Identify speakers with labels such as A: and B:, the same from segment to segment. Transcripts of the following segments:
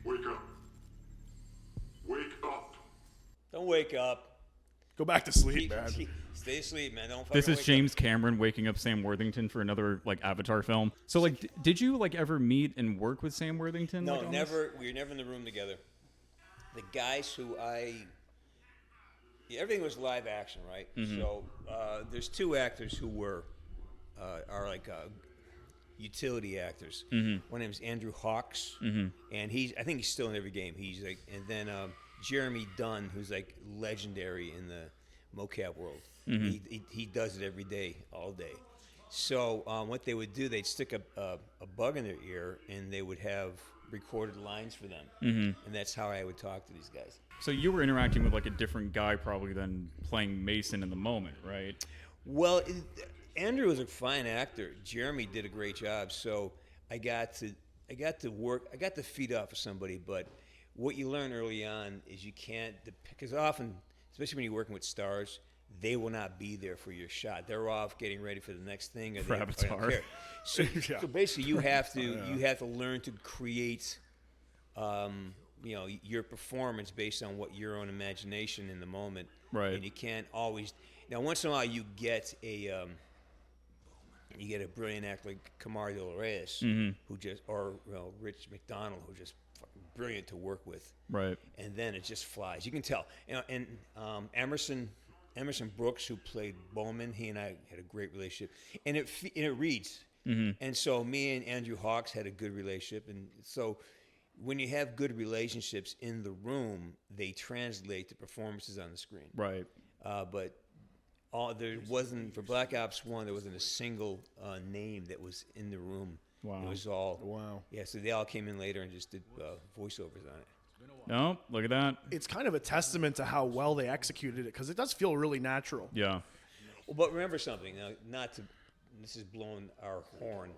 A: Wake up. Wake up.
B: Don't wake up.
C: Go back to sleep, man.
B: Stay asleep, man. Don't fucking
D: This is
B: wake
D: James Cameron waking up Sam Worthington for another like Avatar film. So like, did you like ever meet and work with Sam Worthington?
B: No,
D: like, on
B: never. We were never in the room together. The guys who everything was live action, right?
D: Mm-hmm.
B: So there's two actors who are like utility actors.
D: Mm-hmm.
B: One name's Andrew Hawks, and I think he's still in every game. He's like, and then Jeremy Dunn, who's like legendary in the mocap world.
D: Mm-hmm.
B: He does it every day, all day. So what they would do, they'd stick a bug in their ear, and they would have recorded lines for them, and that's how I would talk to these guys.
D: So you were interacting with like a different guy probably than playing Mason in the moment, right?
B: Well, Andrew was a fine actor. Jeremy did a great job. So I got to work. I got to feed off of somebody. But what you learn early on is you can't, because often, especially when you're working with stars, they will not be there for your shot. They're off getting ready for the next thing. Or
D: For
B: they
D: Avatar.
B: don't care. So, so basically, you have to learn to create, your performance based on what your own imagination in the moment.
D: Right.
B: And you can't always. Now, once in a while, you get a brilliant actor like Kamar Del Reyes, or Rich McDonald, who's just fucking brilliant to work with.
D: Right.
B: And then it just flies. You can tell. And Emerson Brooks, who played Bowman, he and I had a great relationship, and it reads. And so me and Andrew Hawks had a good relationship, and so when you have good relationships in the room, they translate to performances on the screen.
D: Right.
B: But there wasn't, for Black Ops 1, there wasn't a single name that was in the room.
D: Wow.
B: It was all.
C: Wow.
B: Yeah, so they all came in later and just did voiceovers on it.
D: No, look at that.
C: It's kind of a testament to how well they executed it, because it does feel really natural.
D: Yeah.
B: Well, but remember something, now, this is blowing our horn,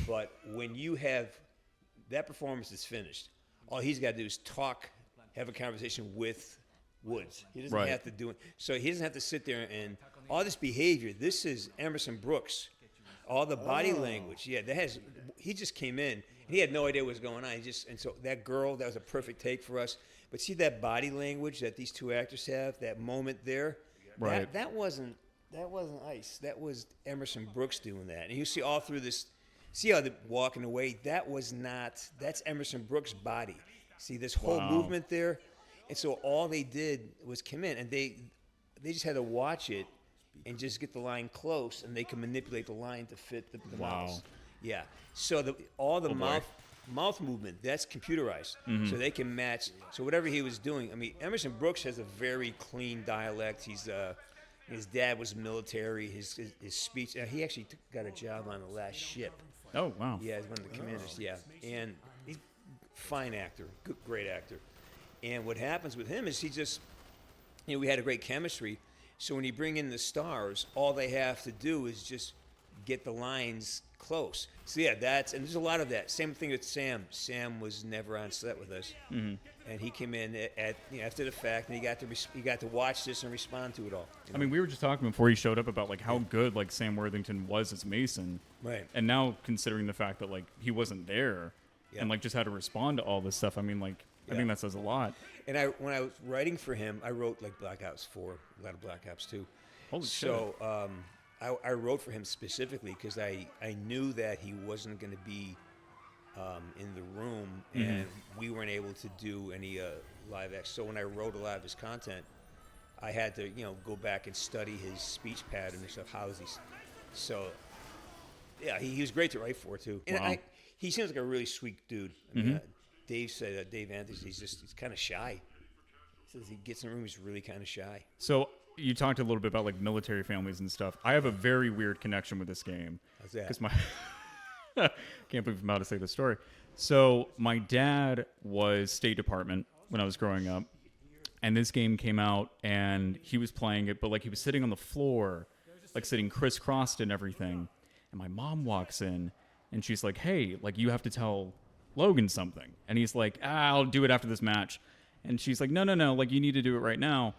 B: but when you have, that performance is finished, all he's got to do is talk, have a conversation with Woods. He doesn't have to do it. So he doesn't have to sit there and all this behavior. This is Emerson Brooks. All the body language. Yeah, he just came in and he had no idea what was going on. And so that girl, that was a perfect take for us. But see that body language that these two actors have, that moment there,
D: right.
B: that wasn't Ice. That was Emerson Brooks doing that. And you see all through this, see how they're walking away, that's Emerson Brooks' body. See this whole movement there? And so all they did was come in, and they just had to watch it and just get the line close, and they can manipulate the line to fit the mouse. Yeah. So all the mouth movement, that's computerized. So they can match. So whatever he was doing, I mean, Emerson Brooks has a very clean dialect. His dad was military. His speech, he actually got a job on the last ship.
D: Oh, wow.
B: Yeah, he's one of the commanders, yeah. And he's a fine actor, great actor. And what happens with him is he just, we had a great chemistry. So when you bring in the stars, all they have to do is just get the lines close. So yeah, and there's a lot of that. Same thing with Sam. Sam was never on set with us, and he came in after the fact, and he got to watch this and respond to it all.
D: I mean, we were just talking before he showed up about like how good like Sam Worthington was as Mason,
B: right?
D: And now considering the fact that like he wasn't there, and like just had to respond to all this stuff, I mean, like I think that says a lot.
B: And when I was writing for him, I wrote like Black Ops 4, a lot of Black Ops 2.
D: Holy shit.
B: So I wrote for him specifically because I knew that he wasn't going to be in the room, and we weren't able to do any live action. So when I wrote a lot of his content, I had to go back and study his speech pattern and stuff. How is he? So yeah, he was great to write for too. And he seems like a really sweet dude. I mean, Dave said, Dave Anthony, he's kind of shy. He says he gets in the room, he's really kind of shy.
D: So you talked a little bit about like military families and stuff. I have a very weird connection with this game.
B: How's that?
D: Because can't believe I'm about to say this story. So my dad was State Department when I was growing up, and this game came out, and he was playing it, but like he was sitting on the floor, like sitting crisscrossed and everything. And my mom walks in, and she's like, "Hey, like you have to tell Logan something." And he's like, "I'll do it after this match." And she's like, no, like you need to do it right now.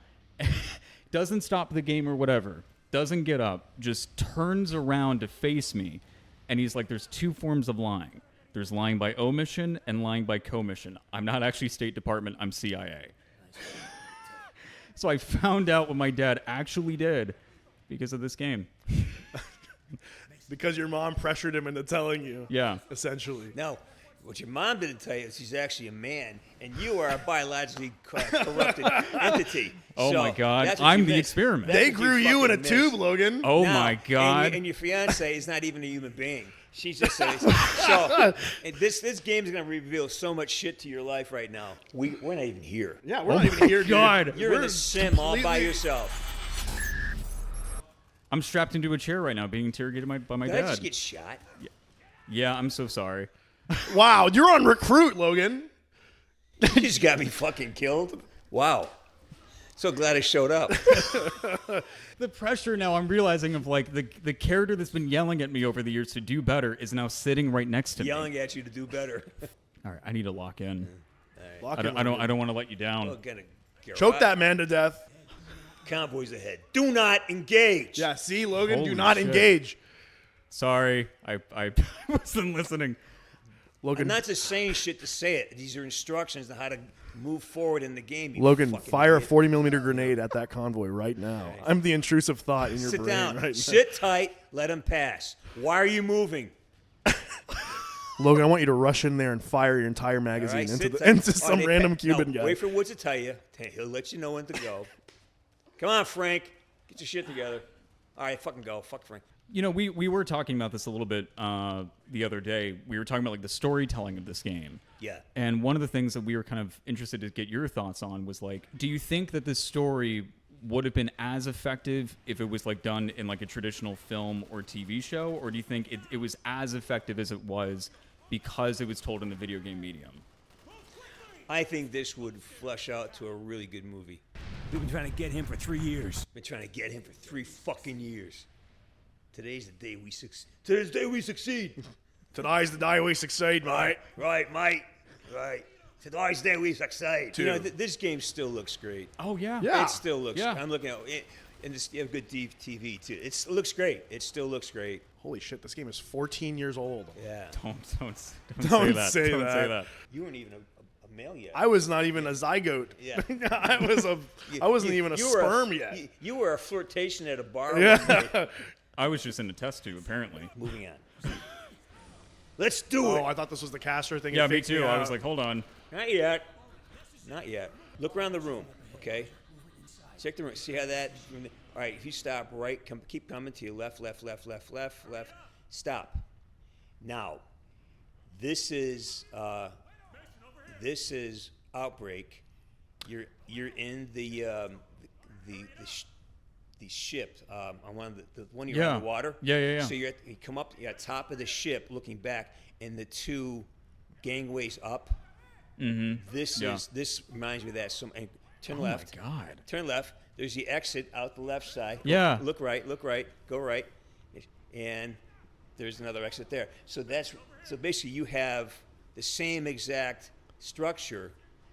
D: Doesn't stop the game or whatever. Doesn't get up. Just turns around to face me. And he's like, there's two forms of lying. There's lying by omission and lying by commission. I'm not actually State Department. I'm CIA. So I found out what my dad actually did because of this game.
C: Because your mom pressured him into telling you.
D: Yeah.
C: Essentially.
B: No, what your mom didn't tell you is he's actually a man, and you are a biologically corrupted entity.
D: Oh,
B: So
D: my God.
B: that's what
D: I'm
B: you
D: the
B: missed.
D: experiment.
B: That's
C: They
B: what
C: grew you in a
B: fucking
C: tube,
B: missed.
C: Logan.
D: Oh,
B: Now,
D: my God.
B: And your fiance is not even a human being. She's just so. And this game is going to reveal so much shit to your life right now. We're not even here.
C: Yeah, we're not even here, dude.
D: God.
B: You're in
C: We're
B: a sim all by
C: completely-
B: yourself.
D: I'm strapped into a chair right now being interrogated by my
B: Did I
D: dad.
B: just get shot?
D: Yeah, I'm so sorry.
C: Wow, you're on recruit, Logan.
B: You just got me fucking killed. Wow. So glad I showed up.
D: The pressure now I'm realizing of like the character that's been yelling at me over the years to do better is now sitting right next to me.
B: Yelling at you to do better.
D: All right, I need to lock in.
C: Lock
D: I
C: in,
D: don't
C: Logan.
D: want to let you down.
B: Oh, gonna
C: Choke that man to death.
B: Convoys ahead. Do not engage.
C: Yeah, see, Logan,
D: Holy
C: do not
D: shit.
C: engage.
D: Sorry, I wasn't listening.
C: Logan,
B: I'm not just saying shit to say it. These are instructions on how to move forward in the game. You
C: Logan,
B: fucking
C: fire a
B: idiot.
C: 40mm grenade at that convoy right now. I'm the intrusive thought in your
B: Sit
C: brain
B: down.
C: right now.
B: Sit tight. Let him pass. Why are you moving?
C: Logan, I want you to rush in there and fire your entire
B: All
C: magazine
B: right,
C: into,
B: sit
C: the,
B: tight.
C: into
B: Oh,
C: some
B: they
C: random
B: pa-
C: Cuban
B: no,
C: guy.
B: Wait for Woods to tell you. He'll let you know when to go. Come on, Frank. Get your shit together. All right, fucking go. Fuck Frank.
D: You know, we were talking about this a little bit the other day. We were talking about like the storytelling of this game.
B: Yeah.
D: And one of the things that we were kind of interested to get your thoughts on was like, do you think that this story would have been as effective if it was like done in like a traditional film or TV show, or do you think it was as effective as it was because it was told in the video game medium?
B: I think this would flesh out to a really good movie.
E: We've been trying to get him for 3 years.
B: Been trying to get him for 3 fucking years. Today's the day we succeed. Today's the day we succeed.
C: Today's the day we succeed, mate.
B: Right, mate. Right. Today's the day we succeed. You know, this game still looks great.
D: Oh yeah.
C: Yeah.
B: It still looks.
D: Yeah.
B: I'm looking at it, and this, you have good TV too. It looks great. It still looks great.
C: Holy shit, this game is 14 years old.
B: Yeah.
D: Don't
C: Don't
D: say that.
C: say
D: Don't
C: that.
D: say that.
B: You weren't even a male yet.
C: I was not even a zygote.
B: Yeah.
C: I wasn't even a
B: You were
C: sperm yet.
B: You were a flirtation at a bar. one
C: Yeah.
B: day.
D: I was just in a test tube, apparently.
B: Moving on. Let's do
C: Oh,
B: it.
C: I thought this was the caster thing.
D: Yeah,
C: It
D: me
C: freaked
D: too. I
C: out.
D: was like, hold on.
B: Not yet. Not yet. Look around the room, okay? Check the room. See how that. All right. If you stop right, keep coming to your left. Stop. Now, this is Outbreak. You're in the ship on one of the one you're
D: Yeah.
B: on the water.
D: Yeah.
B: So you come up, you're at top of the ship, looking back, and the 2 gangways up. Mm-hmm. This reminds me of that. And turn left.
D: Oh my God.
B: Turn left. There's the exit out the left side.
D: Yeah.
B: Look right. Go right, and there's another exit there. So basically you have the same exact structure,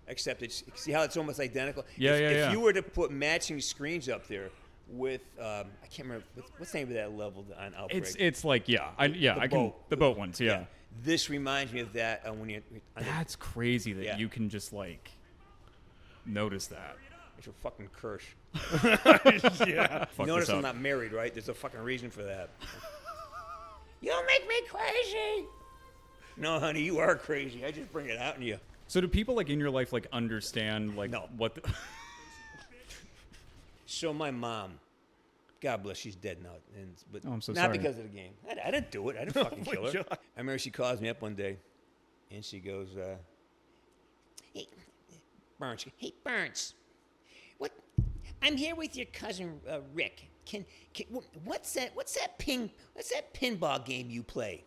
B: except see how it's almost identical. If you were to put matching screens up there with I can't remember what's the name of that level on Outbreak.
D: It's like the boat ones. Yeah.
B: This reminds me of that when you.
D: That's crazy that
B: Yeah.
D: you can just like notice that.
B: It's a fucking curse.
C: Yeah.
D: Fuck
B: Notice
D: this
B: I'm
D: up.
B: not married, right? There's a fucking reason for that. You make me crazy. No, honey, you are crazy. I just bring it out in you.
D: So do people like in your life like understand like
B: No.
D: what?
B: So my mom, God bless, she's dead now. But
D: Oh, I'm so
B: not
D: sorry.
B: because of the game. I didn't do it. I didn't fucking
C: my
B: kill her.
C: God.
B: I remember she calls me up one day, and she goes, "Hey, Burns. Hey, Burns. What? I'm here with your cousin Rick. What's that pinball game you play?"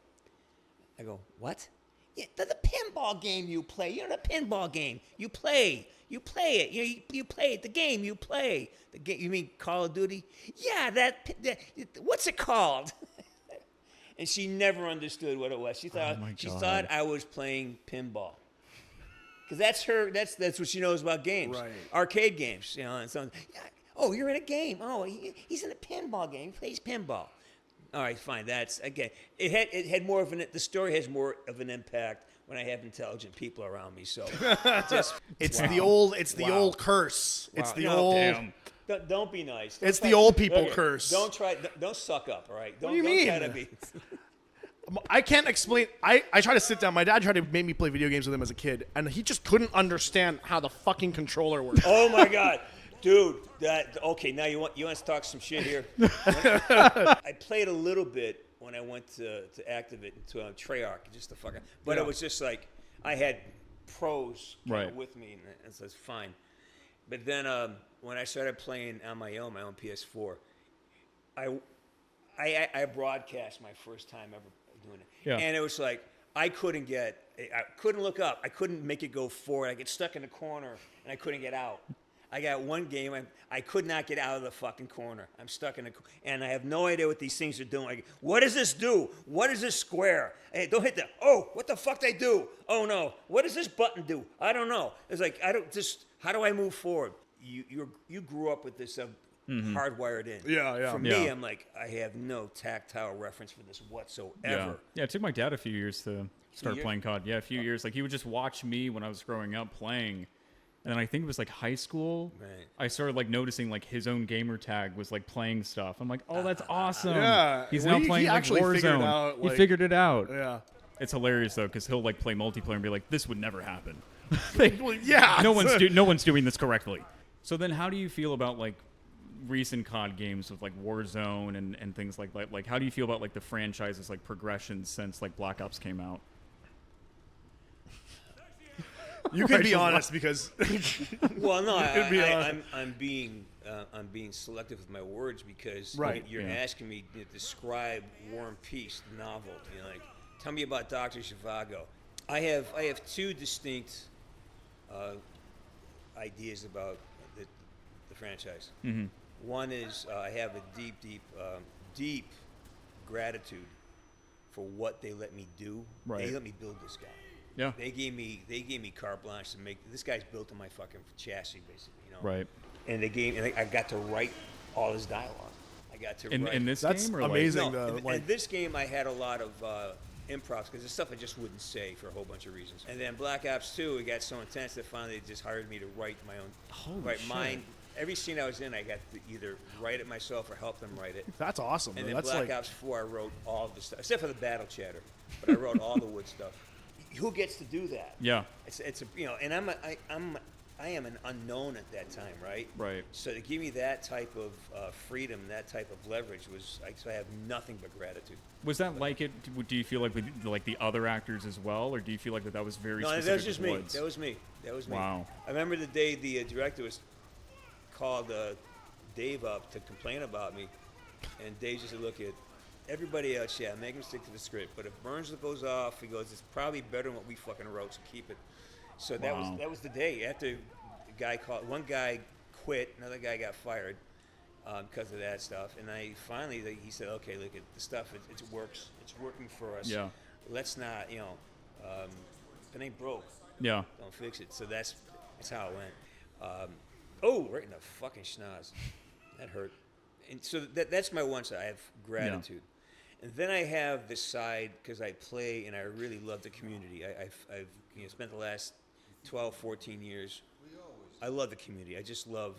B: I go, "What?" "Yeah, the pinball game you play. You know the pinball game you play. You play it. You play it. The game you play. The game. You mean Call of Duty? Yeah. That what's it called?" And she never understood what it was. She thought
D: Oh my
B: she
D: God.
B: thought I was playing pinball. Because that's her. That's what she knows about games.
C: Right.
B: Arcade games. You know. And so, yeah, oh, you're in a game. Oh, he's in a pinball game. He plays pinball. All right, fine. That's again. It had more of the story has more of an impact when I have intelligent people around me. So
C: It's the old curse. It's the
B: No,
C: old.
D: Damn.
B: don't be nice.
C: It's the old people
B: Okay,
C: curse.
B: Don't suck up. All right. Don't,
C: do you
B: don't
C: mean?
B: Try to be.
C: I can't explain. I try to sit down. My dad tried to make me play video games with him as a kid, and he just couldn't understand how the fucking controller works.
B: Oh my god, dude. Okay. Now you want to talk some shit here. I played a little bit when I went to Activate to Treyarch, just to fucking. But
C: Yeah.
B: it was just like I had pros kinda
D: Right.
B: with me, and so it's fine. But then when I started playing on my own PS4, I broadcast my first time ever doing it,
D: Yeah.
B: and it was like I couldn't look up, I couldn't make it go forward. I get stuck in the corner, and I couldn't get out. I got one game, I could not get out of the fucking corner. I'm stuck in the and I have no idea what these things are doing. Like, what does this do? What is this square? Hey, don't hit that. Oh, what the fuck they do? Oh no, what does this button do? I don't know. It's like how do I move forward? You grew up with this hardwired in.
C: Yeah.
B: For me,
D: Yeah.
B: I'm like, I have no tactile reference for this whatsoever.
D: Yeah, it took my dad a few years to start
B: years?
D: playing COD. Yeah, a few years. Like, he would just watch me when I was growing up playing. And then I think it was like high school.
B: Right.
D: I started like noticing like his own gamer tag was like playing stuff. I'm like, oh, that's awesome.
C: Yeah.
D: He's
C: Well,
D: now
C: he
D: playing like
C: actually figured it
D: Warzone.
C: out,
D: He
C: like-
D: figured it out.
C: Yeah.
D: It's hilarious though, because he'll like play multiplayer and be like, this would never happen.
C: Yeah.
D: no one's doing this correctly. So then, how do you feel about like recent COD games with like Warzone and things like that? Like, how do you feel about like the franchise's like progression since like Black Ops came out?
C: You can be honest because
B: Well, no,
C: could be honest.
B: I'm being selective with my words because
C: Right.
B: you're
D: Yeah.
B: asking me to describe War and Peace, the novel. You know, like, tell me about Dr. Zhivago. I have two distinct ideas about the franchise.
D: Mm-hmm.
B: One is I have a deep gratitude for what they let me do.
D: Right.
B: They let me build this guy.
D: Yeah.
B: They gave me carte blanche to make this guy's built on my fucking chassis, basically. You know.
D: Right.
B: And I got to write all his dialogue. I got to
D: In
B: write.
D: this
C: That's
D: game, or
C: amazing.
B: No,
C: though,
B: in
C: like-
B: this game, I had a lot of improvs because there's stuff I just wouldn't say for a whole bunch of reasons. And then Black Ops 2, it got so intense that finally they just hired me to write my own.
D: Holy
B: write
D: shit.
B: mine. Every scene I was in, I got to either write it myself or help them write it.
C: That's awesome.
B: And
C: though.
B: then
C: That's
B: Black
C: like
B: Ops 4, I wrote all of the stuff, except for the battle chatter. But I wrote all the wood stuff. Who gets to do that?
D: Yeah.
B: It's and I am an unknown at that time, right?
D: Right.
B: So to give me that type of freedom, that type of leverage so I have nothing but gratitude.
D: Was that like it? Do you feel like with like the other actors as well, or do you feel like that was very
B: No,
D: specific
B: that was just
D: to
B: me.
D: Woods?
B: That was me. That was me.
D: Wow.
B: I remember the day the director was called Dave up to complain about me, and Dave just said, "Look at everybody else. Yeah, make him stick to the script. But if Burns goes off, he goes, it's probably better than what we fucking wrote. So keep it." So
D: Wow.
B: that was the day after the guy called. One guy quit, another guy got fired because of that stuff, and he said, "Okay, look at the stuff. It works. It's working for us.
D: Yeah.
B: Let's not, if it ain't broke,
D: Yeah.
B: don't fix it." So that's how it went. Right in the fucking schnoz. That hurt. And so that's my one side. I have gratitude. And then I have this side because I play and I really love the community. I've spent the last 12, 14 years. I love the community. I just love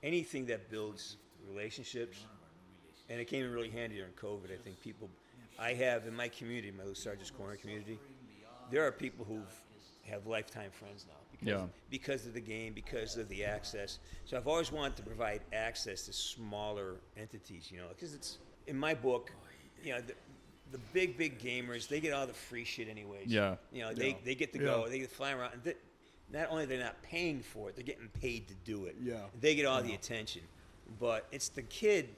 B: anything that builds relationships. And it came in really handy during COVID. I think I have in my community, my Sargent's Corner community, there are people who have lifetime friends now. Because of the game, because of the access. So I've always wanted to provide access to smaller entities, because it's, in my book, the big gamers, they get all the free shit anyways.
D: Yeah.
B: They get to go, they get to fly around. And not only they're not paying for it, they're getting paid to do it.
C: Yeah.
B: They get all the attention. But it's the kid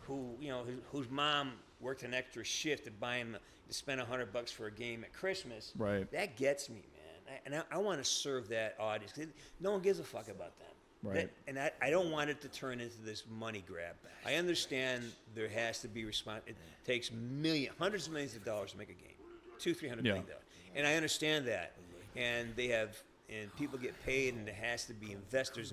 B: who, whose mom worked an extra shift to spend $100 for a game at Christmas.
D: Right.
B: That gets me, man. And I want to serve that audience. No one gives a fuck about them.
D: Right.
B: I don't want it to turn into this money grab. I understand there has to be it takes hundreds of millions of dollars to make a game, $200-300 million. And I understand that. And people get paid, and there has to be investors,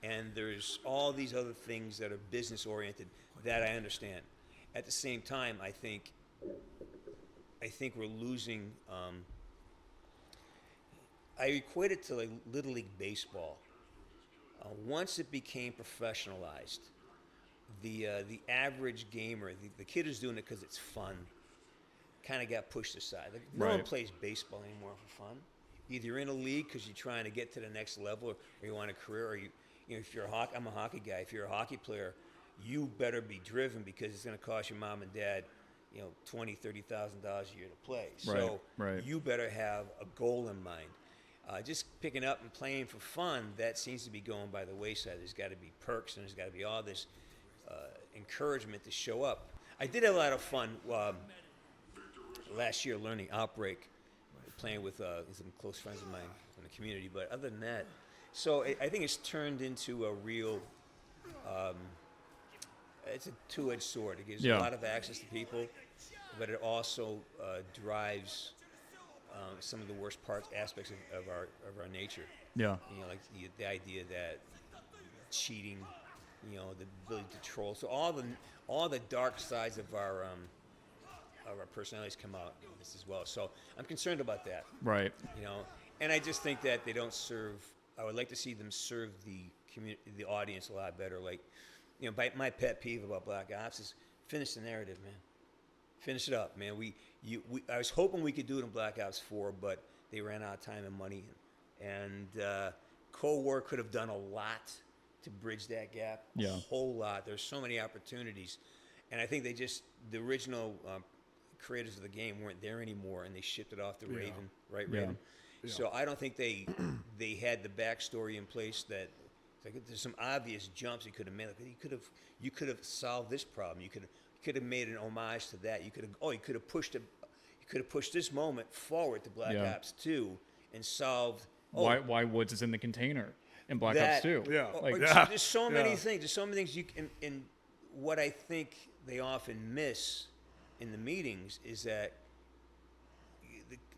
B: and there's all these other things that are business oriented that I understand. at the same time, I think we're losing. I equate it to like Little League baseball. Once it became professionalized, the average gamer, the kid who's doing it because it's fun, kind of got pushed aside. Like, no one
D: Right.
B: plays baseball anymore for fun. Either you're in a league because you're trying to get to the next level, or you want a career, or you know, if you're I'm a hockey guy. If you're a hockey player, you better be driven because it's going to cost your mom and dad, you know, $20,000-$30,000 a year to play. So
D: right.
B: you better have a goal in mind. Just picking up and playing for fun, that seems to be going by the wayside. There's got to be perks and there's got to be all this encouragement to show up. I did have a lot of fun last year learning Outbreak, playing with some close friends of mine in the community. But other than that, so I think it's turned into a real, it's a two-edged sword. It gives a lot of access to people, but it also drives some of the worst aspects of our nature.
D: Yeah.
B: You know, like the idea that cheating, you know, the ability to troll. So all the dark sides of our personalities come out in this as well. So I'm concerned about that.
D: Right.
B: You know, and I just think that they don't serve. I would like to see them serve the community, the audience, a lot better. Like, you know, my pet peeve about Black Ops is finish the narrative, man. Finish it up, man. I was hoping we could do it in Black Ops 4, but they ran out of time and money. And Cold War could have done a lot to bridge that gap. A whole lot. There's so many opportunities. And I think the original creators of the game weren't there anymore, and they shipped it off to Raven, right, Raven? Yeah. So I don't think they had the backstory in place that like, there's some obvious jumps you could have made. Like, you could have solved this problem. You could have made an homage to that. You could have pushed this moment forward to Black Ops 2 and solved
D: Why Woods is in the container in Black Ops 2.
C: Yeah.
B: There's so many things. There's so many things you can. And what I think they often miss in the meetings is that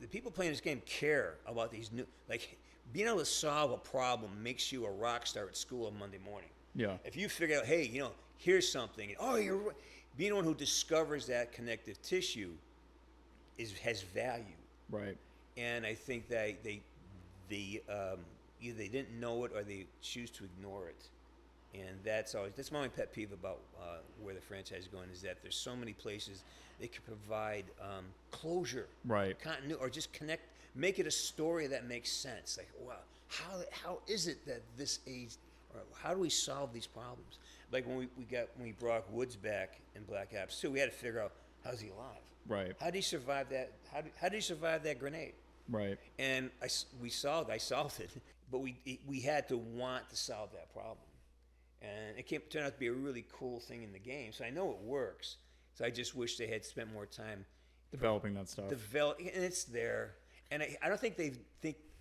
B: the people playing this game care about these new, like, being able to solve a problem makes you a rock star at school on Monday morning.
D: Yeah.
B: If you figure out, hey, you know, here's something. Oh, you're being the one who discovers that connective tissue has value.
D: Right.
B: And I think that either they didn't know it or they choose to ignore it. And that's my only pet peeve about where the franchise is going, is that there's so many places they could provide closure,
D: Right.
B: continuity, or just connect, make it a story that makes sense. Like, wow, how is it that this age, or how do we solve these problems? Like when we brought Woods back in Black Ops 2, we had to figure out, how's he alive?
D: Right.
B: How did he survive that? How did he survive that grenade?
D: Right.
B: And I solved it, but we had to want to solve that problem. And it turned out to be a really cool thing in the game. So I know it works. So I just wish they had spent more time
D: Developing that stuff.
B: and it's there. And I don't think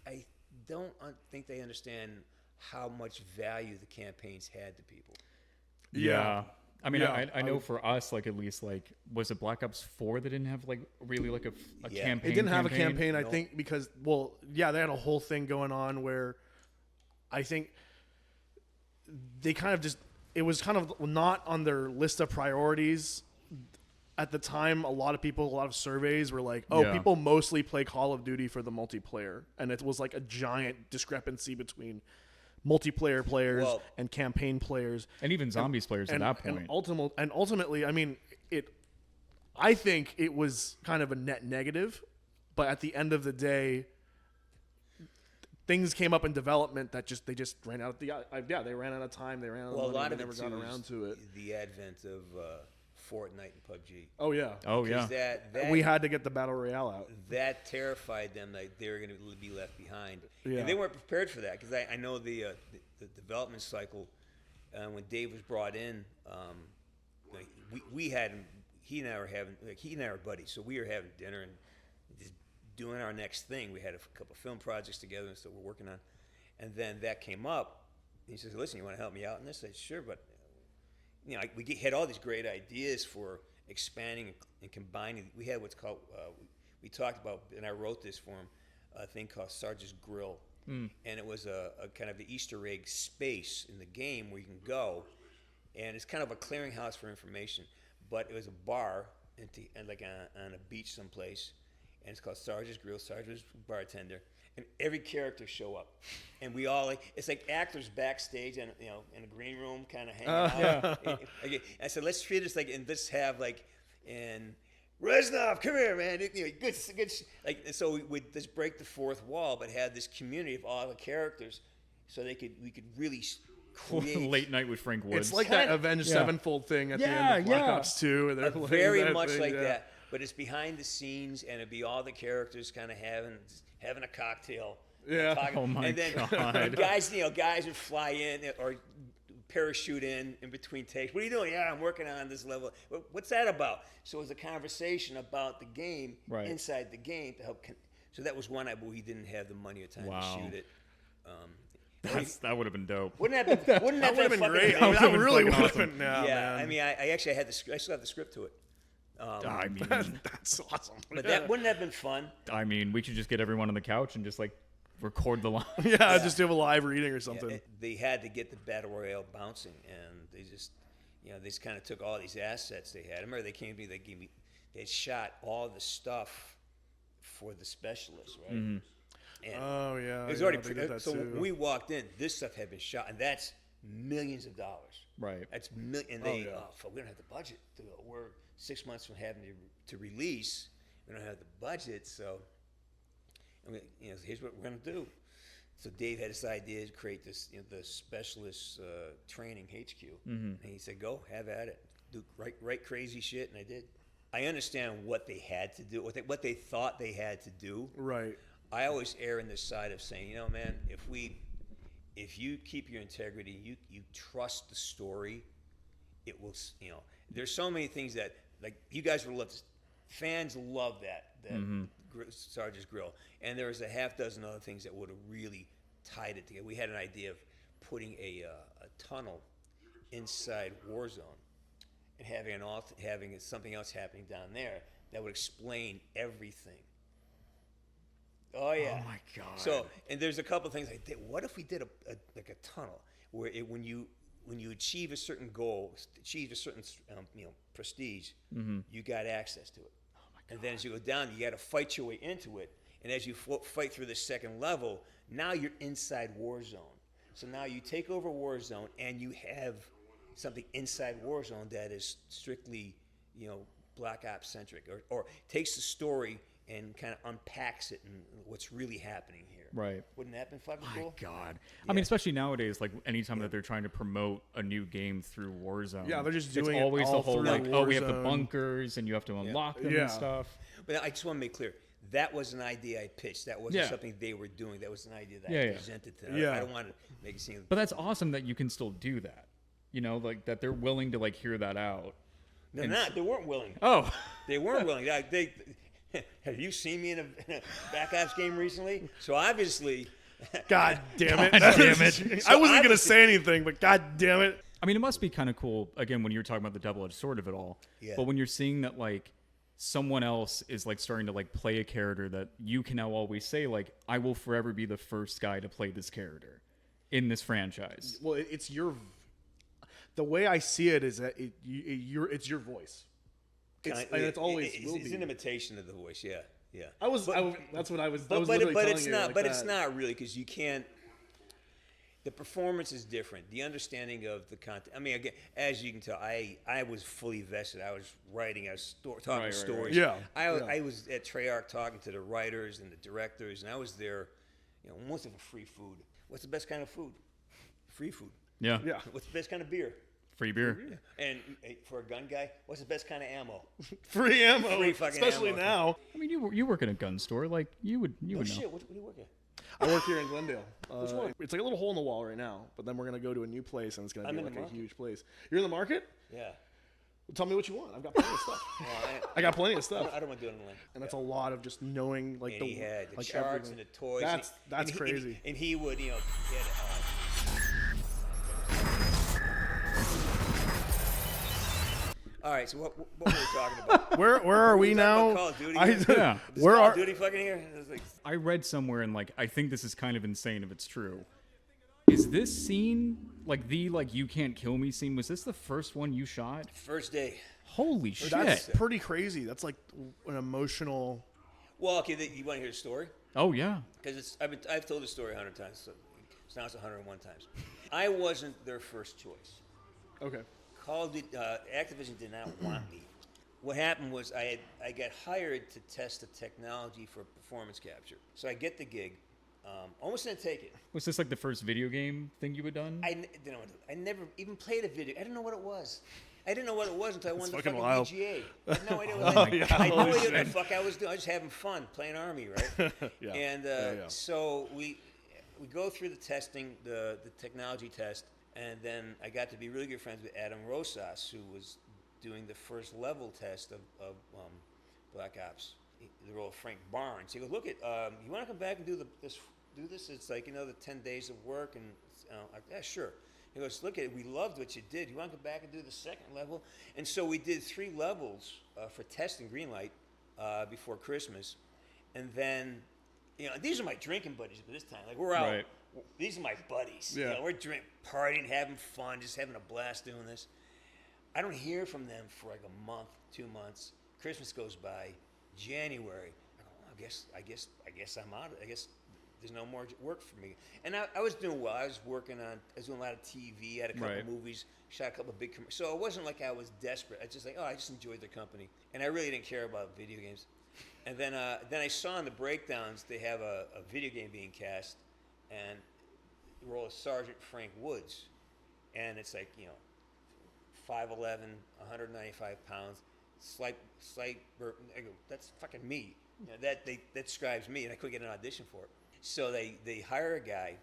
B: I don't think they understand how much value the campaigns had to people.
D: Yeah. I mean, I know for us, like, at least, like, was it Black Ops 4 that didn't have, like, really, like, a campaign?
C: It didn't have a campaign, I think, because, well, yeah, they had a whole thing going on where I think they kind of just, it was kind of not on their list of priorities. At the time, a lot of surveys were like, people mostly play Call of Duty for the multiplayer. And it was like a giant discrepancy between multiplayer players and campaign players.
D: And even zombies players at that point.
C: And ultimately, I mean, I think it was kind of a net negative. But at the end of the day, things came up in development that they just ran out of they ran out of time. They ran out of money.
B: A lot
C: They
B: of
C: never
B: it
C: got
B: too
C: around
B: is
C: to it.
B: the advent of Fortnite and PUBG.
C: Oh yeah.
D: Oh yeah.
B: That
C: We had to get the battle royale out.
B: that terrified them that they were going to be left behind.
C: Yeah.
B: And they weren't prepared for that, because I know the development cycle when Dave was brought in. Like, we had him. He and I were buddies, so we were having dinner and just doing our next thing. We had a couple film projects together and stuff we're working on, and then that came up. And he says, "Listen, you want to help me out in this?" I said, "Sure," but you know, we had all these great ideas for expanding and combining. We had what's called, we talked about, and I wrote this for him, a thing called Sarge's Grill. And it was a kind of the Easter egg space in the game where you can go, and it's kind of a clearinghouse for information. but it was a bar and like on a beach someplace, and it's called Sarge's Grill. Sarge was bartender, and every character show up, and we all it's like actors backstage and in a green room kind of hanging out. I said, let's treat this and let's have and Reznov, come here, man. Good. So we just break the fourth wall, but have this community of all the characters, so we could really create
D: Late Night with Frank Woods.
C: It's like that Avenged Sevenfold thing at the end of Black Ops 2. And they're playing
B: very
C: that
B: much
C: thing,
B: like that, but it's behind the scenes, and it'd be all the characters kind of having a cocktail.
C: Yeah.
D: Oh my
B: and then
D: God.
B: guys would fly in or parachute in between takes. What are you doing? Yeah, I'm working on this level. What's that about? So it was a conversation about the game inside the game to help. So that was one night where he didn't have the money or time to shoot it.
D: That would have been dope.
B: Wouldn't that have been
C: great?
B: amazing?
C: That really would have
D: awesome.
C: been.
B: Yeah,
C: Man.
B: I mean, I actually had I still have the script to it.
D: I mean,
C: That's awesome.
B: But that wouldn't have been fun.
D: we should just get everyone on the couch and just record the line.
C: Yeah, just do a live reading or something.
B: They had to get the battle royale bouncing, and they just kind of took all these assets they had. I remember they came to me, they shot all the stuff for the specialists, right?
D: Mm-hmm.
B: And
C: Oh yeah.
B: it was
C: yeah,
B: already
C: they did that
B: so
C: too.
B: when we walked in, this stuff had been shot, and that's millions of dollars.
D: Right.
B: That's and they we don't have the budget. We're 6 months from having to release. We don't have the budget, so here's what we're gonna do. So Dave had this idea to create this, the specialist training HQ, and he said, "Go, have at it, do write crazy shit," and I did. I understand what they had to do, what they thought they had to do.
C: Right.
B: I always err on the side of saying, man, if you keep your integrity, you trust the story, it will. There's so many things that you guys will love. Fans love that Sarge's Grill, and there was a half dozen other things that would have really tied it together. We had an idea of putting a tunnel inside Warzone and having something else happening down there that would explain everything. Oh yeah!
C: Oh my God!
B: So, and there's a couple of things I did. What if we did a tunnel where when you achieve a certain goal, achieve a certain prestige, you got access to it. Oh my God. And then as you go down, you got to fight your way into it. And as you fight through the second level, now you're inside Warzone. So now you take over Warzone, and you have something inside Warzone that is strictly, Black Ops centric, or takes the story and kind of unpacks it and what's really happening here.
D: Right.
B: Wouldn't that have been fucking cool?
D: My God. I mean, especially nowadays, anytime that they're trying to promote a new game through Warzone.
C: Yeah, they're just doing
D: it's always
C: it all
D: the whole
C: through
D: we have the
C: Warzone.
D: bunkers and you have to unlock them
C: Yeah.
D: and stuff.
B: But I just want to make clear, that was an idea I pitched. That wasn't something they were doing. That was an idea that I presented to them.
C: Yeah.
B: I don't want to make it seem...
D: But that's awesome that you can still do that. That they're willing to hear that out.
B: No, not. They weren't willing.
D: Oh.
B: They weren't willing. Have you seen me in a Black Ops game recently? So obviously...
C: God damn it!
D: God damn it.
C: I wasn't gonna say anything, but God damn it!
D: I mean, it must be kind of cool, again, when you're talking about the double-edged sword of it all.
B: Yeah.
D: But when you're seeing that, someone else is, starting to, play a character that you can now always say, I will forever be the first guy to play this character in this franchise.
C: Well, it's your. The way I see it is that it's your voice. It's always will
B: it's
C: be.
B: an imitation of the voice. Yeah.
C: That's what I was.
B: But
C: literally telling
B: it's
C: you,
B: not.
C: like
B: But
C: that.
B: it's not really, because you can't. The performance is different. The understanding of the content. I mean, again, as you can tell, I was fully vested. I was writing. I was talking stories.
C: Yeah.
B: I was at Treyarch talking to the writers and the directors, and I was there. Almost for free food. What's the best kind of food? Free food.
D: Yeah.
C: Yeah.
B: What's the best kind of beer?
D: Free beer.
B: And for a gun guy, what's the best kind of ammo?
C: Free ammo,
B: Free fucking
C: especially
B: ammo.
C: now.
D: I mean, you work in a gun store. You would know.
B: Shit, what do you work at?
C: I work here in Glendale.
B: Which one?
C: It's like a little hole in the wall right now, but then we're gonna go to a new place, and it's gonna
B: I'm
C: be
B: in
C: like
B: the
C: a
B: market.
C: huge place. You're in the market?
B: Yeah.
C: Tell me what you want. I've got plenty of stuff.
B: Well,
C: I got plenty of stuff,
B: I don't want to do it online.
C: and that's a lot of just knowing
B: And he had the charts
C: everything.
B: and the toys.
C: That's crazy.
B: And he would, he had, all right, so what were we talking about?
C: Where are we now?
B: Call of Duty.
C: Is
B: Where Call of Duty fucking here? I was like,
D: I read somewhere, and I think this is kind of insane if it's true. Is this scene, the you can't kill me scene, was this the first one you shot?
B: first day.
D: Holy shit.
C: That's pretty crazy. That's like an emotional.
B: Well, okay, you want to hear the story?
D: Oh, yeah.
B: Because I've told the story 100 times, so now it's 101 times. I wasn't their first choice.
C: Okay.
B: Activision did not want me. What happened was I got hired to test the technology for performance capture. So I get the gig, almost didn't take it.
D: Was this like the first video game thing you had done?
B: I never even played a video. I didn't know what it was. I didn't know what it was until I won the
C: fucking
B: fucking
C: wild.
B: VGA. I had no idea what I had no
C: Holy
B: idea what the
C: shit.
B: fuck I was doing. I was just having fun playing Army, right?
C: Yeah.
B: And
C: Yeah.
B: so we go through the testing, the technology test, and then I got to be really good friends with Adam Rosas, who was doing the first level test of Black Ops, the role of Frank Barnes. He goes, look, you want to come back and do this? It's like, the 10 days of work, and like, yeah, sure. He goes, look, we loved what you did. You want to come back and do the second level? And so we did 3 levels for testing Greenlight before Christmas. And then, these are my drinking buddies at this time. Like, we're out.
D: Right.
B: These are my buddies.
C: Yeah.
B: We're partying, having fun, just having a blast doing this. I don't hear from them for like a month, 2 months. Christmas goes by. January, I go, I guess I'm out. I guess there's no more work for me. And I was doing well. I was doing a lot of TV, had a couple
D: Right.
B: movies, shot a couple of big commercials. So it wasn't like I was desperate. I just I just enjoyed the company. And I really didn't care about video games. And then I saw in the breakdowns they have a video game being cast, and the role of Sergeant Frank Woods. And it's like, 5'11", 195 pounds, slight burp. I go, that's fucking me. That describes me, and I couldn't get an audition for it. So they hire a guy,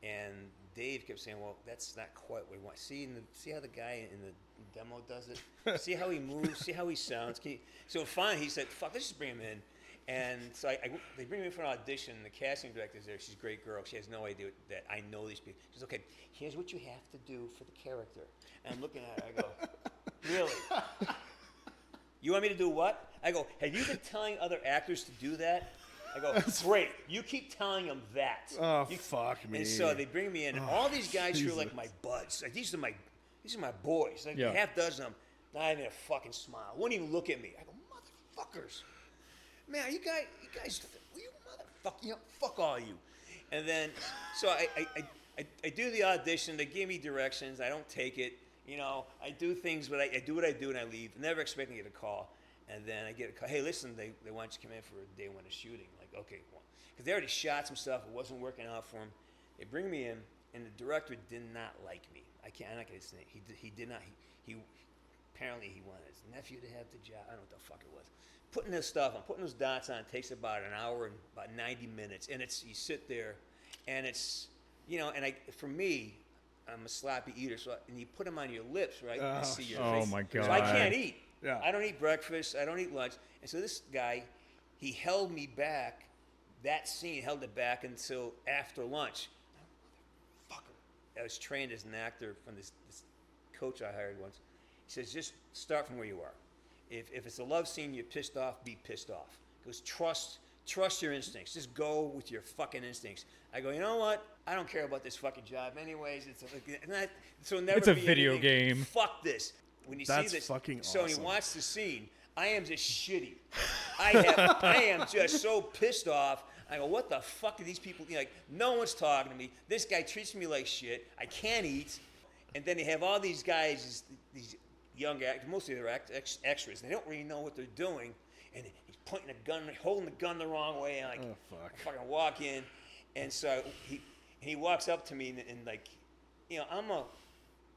B: and Dave kept saying, well, that's not quite what we want. See how the guy in the demo does it? See how he moves? See how he sounds? So finally he said, fuck, let's just bring him in. And so they bring me in for an audition. The casting director's there. She's a great girl. She has no idea that I know these people. She says, okay, here's what you have to do for the character. And I'm looking at her. I go, really? You want me to do what? I go, have you been telling other actors to do that? I go, great. You keep telling them that.
C: Oh, fuck me.
B: And so they bring me in, and all these guys who are like my buds. Like, these are my boys. Like
D: Yeah.
B: half dozen of them, not even a fucking smile. Wouldn't even look at me. I go, motherfuckers. Man, you guys, you motherfucker, fuck all you. And then, so I do the audition. They give me directions. I don't take it. I do things, but I do what I do, and I leave. Never expecting to get a call. And then I get a call. Hey, listen, they want you to come in for a day one of shooting. Like, okay, well, because they already shot some stuff. It wasn't working out for them. They bring me in, and the director did not like me. I'm not gonna say he did not. He apparently he wanted his nephew to have the job. I don't know what the fuck it was. Putting this stuff on, putting those dots on, takes about an hour and about 90 minutes. And you sit there, and it's, and for me, I'm a sloppy eater. And you put them on your lips, right? You see your
D: Oh
B: face.
D: my
B: So I
D: God.
B: can't eat.
C: Yeah.
B: I don't eat breakfast. I don't eat lunch. And so this guy, he held me back. That scene held it back until after lunch. Fucker. I was trained as an actor from this coach I hired once. He says, just start from where you are. If it's a love scene, you're pissed off, be pissed off. He goes, trust your instincts. Just go with your fucking instincts. I go, you know what? I don't care about this fucking job anyways. It's
D: a video game.
B: Fuck this. When you
C: That's
B: see this,
C: fucking
B: so when
C: awesome.
B: you watch the scene, I am just shitty. I am just so pissed off. I go, what the fuck are these people? No one's talking to me. This guy treats me like shit. I can't eat. And then they have all these guys, these young actors, mostly they're extras. They don't really know what they're doing. And he's pointing a gun, holding the gun the wrong way. And
C: Oh, fuck.
B: I fucking walk in. And so he walks up to me and like,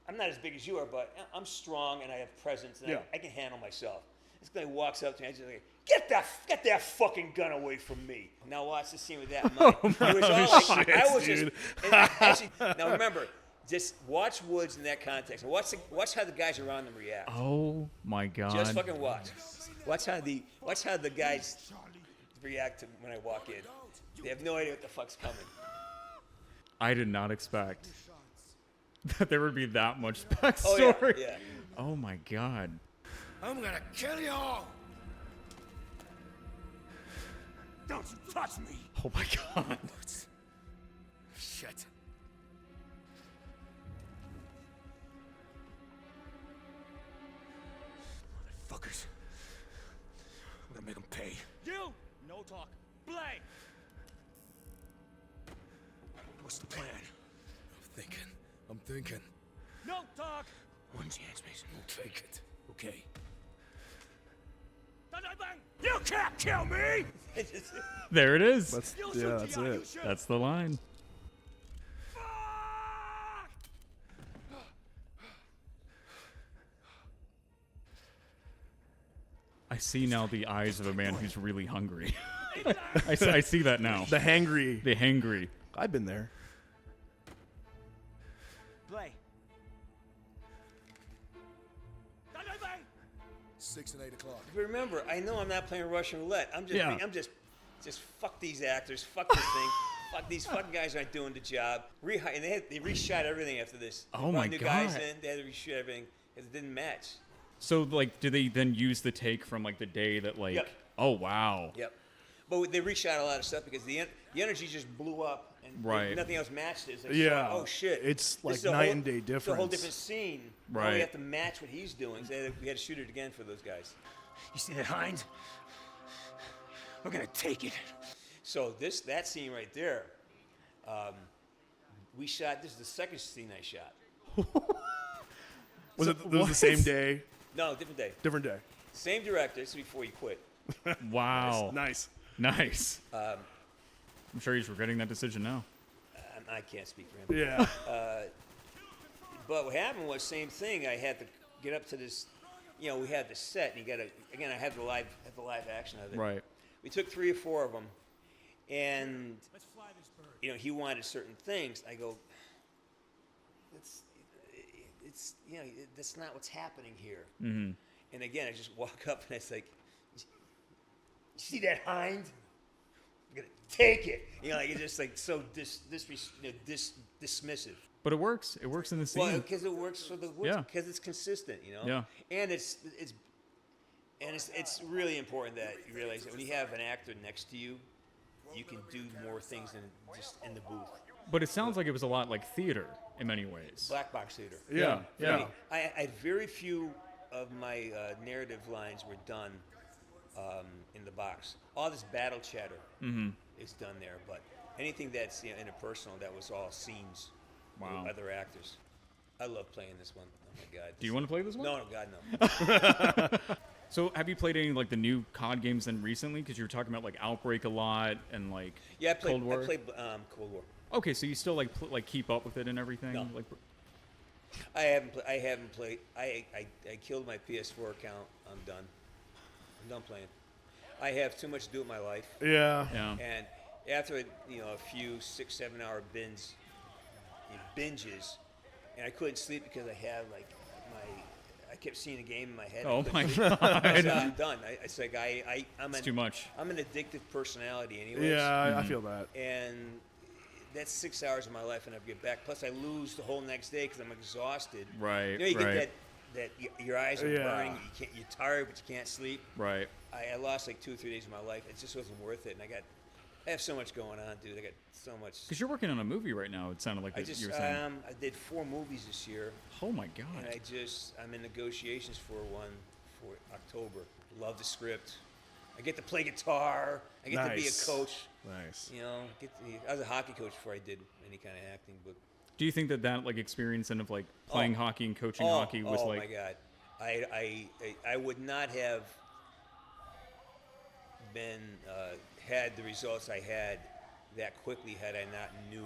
B: I'm not as big as you are, but I'm strong and I have presence and
C: Yeah.
B: I can handle myself. This guy walks up to me and he's like, get that fucking gun away from me. Now watch the scene with that in mind. It was all like, I was
C: dude.
B: just, and actually, now remember, just watch Woods in that context. And watch how the guys around them react.
D: Oh my God.
B: Just fucking watch. Watch how the guys react to when I walk in. They have no idea what the fuck's coming.
D: I did not expect that there would be that much
B: Oh
D: backstory.
B: yeah.
D: Oh my God.
E: I'm gonna kill you all. Don't you touch me.
D: Oh my God.
E: Shit. What's the plan? I'm thinking. No talk! One chance, Mason. We'll take it. Okay. You can't kill me!
D: There it is.
C: That's it.
D: That's the line. I see now the eyes of a man who's really hungry. I see that now.
C: The hangry.
D: The hangry.
C: I've been there.
E: Play. 6 and 8 o'clock.
B: But remember, I know I'm not playing Russian roulette. I'm just fuck these actors, fuck this thing, fuck these fucking guys aren't doing the job. And they reshot everything after this.
D: Oh
B: Brought
D: my
B: new
D: God.
B: guys in, they had to reshoot everything because it didn't match.
D: So, like, do they then use the take from, like, the day that, like...
B: Yep.
D: Oh, wow.
B: Yep. But they reshot a lot of stuff because the energy just blew up and
D: Right.
B: nothing else matched it. It's like,
C: Yeah.
B: oh shit.
C: It's
B: This
C: like
B: is a
C: night
B: whole-
C: and day
B: It's a whole
C: difference.
B: different scene. Now
D: Right.
B: we have to match what he's doing. So we had to shoot it again for those guys.
E: You see that hind? We're gonna take it.
B: So that scene right there, we shot. This is the second scene I shot.
C: Was it the same day?
B: No, different day.
C: Different day.
B: Same director. This is before you quit.
D: Wow.
C: Nice.
D: Nice. I'm sure he's regretting that decision now.
B: I can't speak for him.
C: Yeah.
B: But what happened was same thing. I had to get up to this. You know, we had the set, and you got to again. I had the live action of it.
D: Right.
B: We took 3 or 4 of them, and you know he wanted certain things. I go, it's you know that's not what's happening here. Mm-hmm. And again, I just walk up and it's like, you see that hind? I'm gonna take it. You know, like it's just like so dismissive.
D: But it works. It works in the scene.
B: Well, because it works for the
D: Yeah.
B: because it's consistent, you know.
D: Yeah.
B: And it's really important that you realize that when you have an actor next to you, you can do more things than just in the booth.
D: But it sounds like it was a lot like theater in many ways.
B: Black box theater.
C: Yeah. Yeah.
B: I had very few of my narrative lines were done in the box. All this battle chatter is done there, but anything that's interpersonal, that was all scenes
D: Wow.
B: with other actors. I love playing this one. Oh my god.
D: Do you want to play this one?
B: No, God, no.
D: So have you played any like the new COD games then recently? Because you were talking about like Outbreak a lot and like
B: Yeah, I played
D: Cold War.
B: Cold War.
D: Okay, so you still like keep up with it and everything?
B: No.
D: Like,
B: I haven't played. I killed my PS4 account. I'm done. I'm done playing. I have too much to do with my life.
C: Yeah.
D: yeah.
B: And after a few 6-7 hour binges, and I couldn't sleep because I had I kept seeing a game in my head.
D: Oh my
B: So
D: god.
B: I'm done. It's like
D: It's too much.
B: I'm an addictive personality, anyways.
C: Yeah, I feel that.
B: And that's 6 hours of my life, and I get back. Plus, I lose the whole next day because I'm exhausted.
D: Right.
B: You get
D: right.
B: that your eyes are
C: Yeah.
B: burning. You're tired, but you can't sleep.
D: Right.
B: I lost like 2 or 3 days of my life. It just wasn't worth it, and I have so much going on, dude. I got so much.
D: Because you're working on a movie right now. It sounded like
B: I
D: that
B: just
D: you were saying.
B: I did 4 movies this year,
D: Oh my
B: and
D: god.
B: I'm in negotiations for one for October. Love the script. I get to play guitar. I get to be a
C: Nice.
B: coach.
C: Nice.
B: I was a hockey coach before I did any kind of acting, but
D: Do you think that like experience and of like playing hockey and coaching hockey was like?
B: Oh my god, I would not have been had the results I had that quickly had I not knew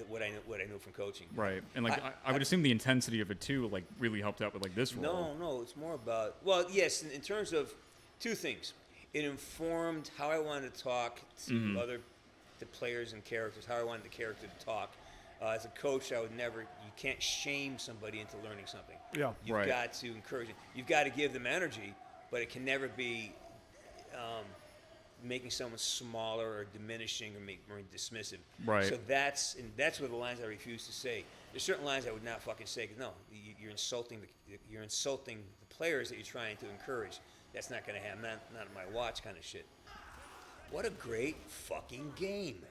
B: what I knew from coaching.
D: Right. And like I would assume the intensity of it too like really helped out with like this role.
B: No, it's more about yes, in terms of 2 things. It informed how I wanted to talk to the players and characters, how I wanted the character to talk. As a coach, you can't shame somebody into learning something.
C: Yeah.
B: You've
D: Right.
B: got to encourage it. You've got to give them energy, but it can never be making someone smaller or diminishing or dismissive.
D: Right.
B: So that's what the lines I refuse to say. There's certain lines I would not fucking say. 'Cause no, you're insulting the players that you're trying to encourage. That's not going to happen. Not on my watch, kind of shit. What a great fucking game!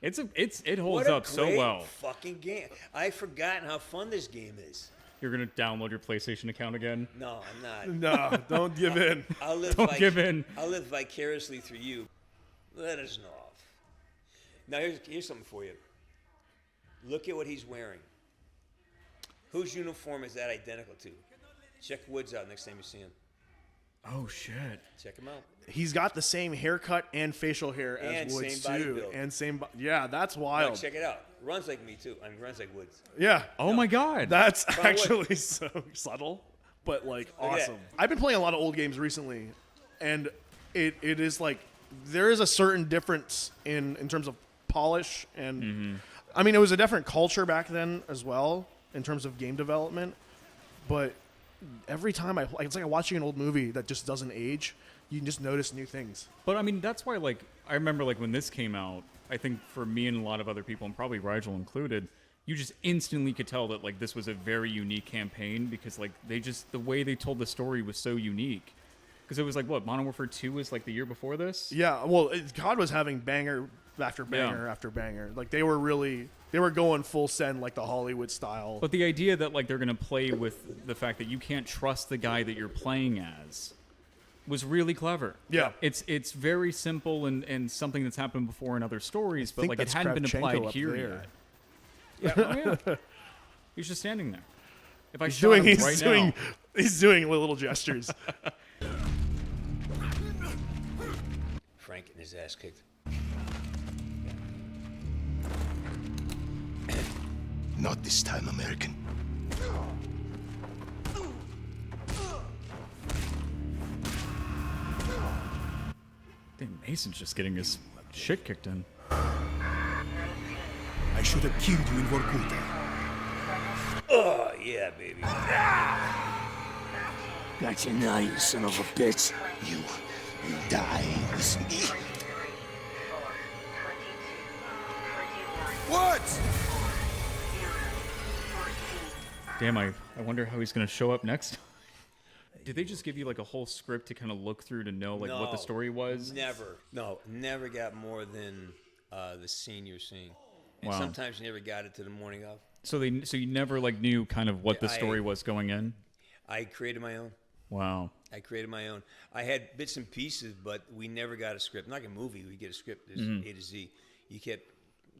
D: It holds
B: What a
D: up so
B: great
D: well.
B: fucking game! I've forgotten how fun this game is.
D: You're gonna download your PlayStation account again.
B: No, I'm not.
C: No, don't give in.
B: I'll live
D: Don't give in.
B: I'll live vicariously through you. Let us know. Now here's something for you. Look at what he's wearing. Whose uniform is that identical to? Check Woods out next time you see him.
D: Oh shit!
B: Check him out.
C: He's got the same haircut and facial hair as
B: And
C: Woods
B: same body
C: too,
B: build.
C: and same. Yeah, that's
B: Now,
C: wild.
B: check it out. Runs like me too. I mean, runs like Woods.
C: Yeah.
D: Oh my god!
C: That's
B: By the
C: actually so subtle, but like
B: Look at
C: awesome.
B: that.
C: I've been playing a lot of old games recently, and it is like there is a certain difference in terms of polish, and I mean it was a different culture back then as well in terms of game development, but every time it's like watching an old movie that just doesn't age. You can just notice new things.
D: But I mean, that's why, like, I remember, like, when this came out, I think for me and a lot of other people, and probably Rigel included, you just instantly could tell that, like, this was a very unique campaign because, like, the way they told the story was so unique. Because it was like, what, Modern Warfare 2 was, like, the year before this?
C: Yeah, well, COD was having banger after banger after banger. Like, they were going full send, like the Hollywood style.
D: But the idea that, like, they're going to play with the fact that you can't trust the guy that you're playing as was really clever.
C: Yeah.
D: It's very simple and something that's happened before in other stories, but
C: think
D: like it
C: that's
D: hadn't been
C: Kravchenko
D: applied
C: up
D: here
C: there.
D: yet. Yeah, oh yeah. He's just standing there. If I
C: He's
D: shot
C: doing
D: him right now,
C: he's doing little gestures.
B: Frank getting his ass kicked.
E: Not this time, American.
D: damn, Mason's just getting his shit kicked in.
E: I should have killed you in Vorkuta.
B: Oh yeah, baby.
E: That's a nice son of a bitch. You die with me. What?
D: Damn, I wonder how he's gonna show up next. Did they just give you like a whole script to kind of look through to know like what the
B: No,
D: story was?
B: Never got more than the scene you're seeing. And
D: Wow.
B: sometimes you never got it to the morning of.
D: So you never like knew kind of what the
B: I-
D: story was going in.
B: I created my own.
D: Wow.
B: I created my own. I had bits and pieces, but we never got a script. Not like a movie. We get a script. There's A to Z. You kept